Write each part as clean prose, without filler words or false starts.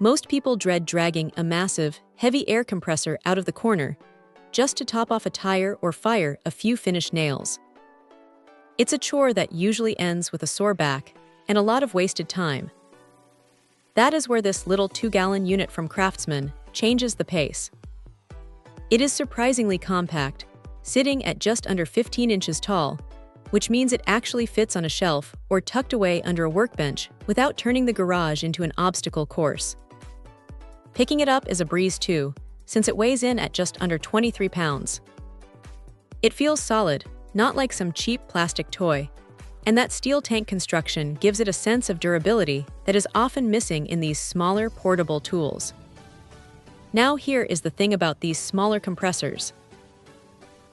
Most people dread dragging a massive, heavy air compressor out of the corner just to top off a tire or fire a few finished nails. It's a chore that usually ends with a sore back and a lot of wasted time. That is where this little 2-gallon unit from Craftsman changes the pace. It is surprisingly compact, sitting at just under 15 inches tall, which means it actually fits on a shelf or tucked away under a workbench without turning the garage into an obstacle course. Picking it up is a breeze too, since it weighs in at just under 23 pounds. It feels solid, not like some cheap plastic toy, and that steel tank construction gives it a sense of durability that is often missing in these smaller, portable tools. Now here is the thing about these smaller compressors.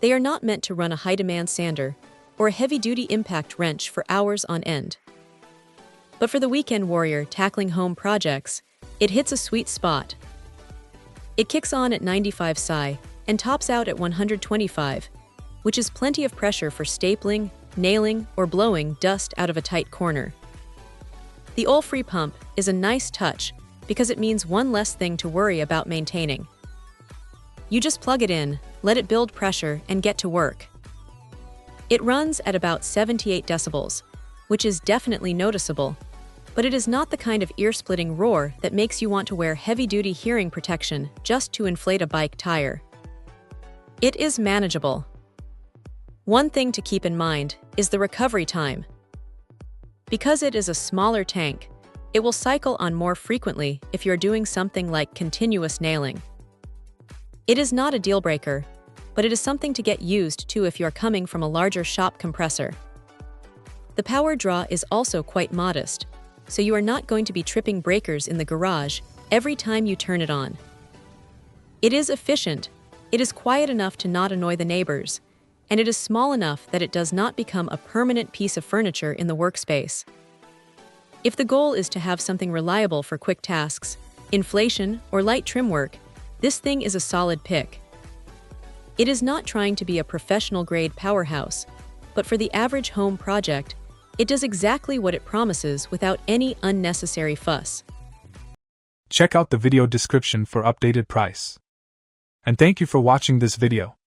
They are not meant to run a high-demand sander or a heavy-duty impact wrench for hours on end. But for the weekend warrior tackling home projects, it hits a sweet spot. It kicks on at 95 psi and tops out at 125, which is plenty of pressure for stapling, nailing, or blowing dust out of a tight corner. The oil-free pump is a nice touch because it means one less thing to worry about maintaining. You just plug it in, let it build pressure, and get to work. It runs at about 78 decibels, which is definitely noticeable, but it is not the kind of ear-splitting roar that makes you want to wear heavy-duty hearing protection just to inflate a bike tire. It is manageable. One thing to keep in mind is the recovery time. Because it is a smaller tank, it will cycle on more frequently if you're doing something like continuous nailing. It is not a deal-breaker, but it is something to get used to if you're coming from a larger shop compressor. The power draw is also quite modest, so you are not going to be tripping breakers in the garage every time you turn it on. It is efficient, it is quiet enough to not annoy the neighbors, and it is small enough that it does not become a permanent piece of furniture in the workspace. If the goal is to have something reliable for quick tasks, inflation, or light trim work, this thing is a solid pick. It is not trying to be a professional-grade powerhouse, but for the average home project, it does exactly what it promises without any unnecessary fuss. Check out the video description for updated price. And thank you for watching this video.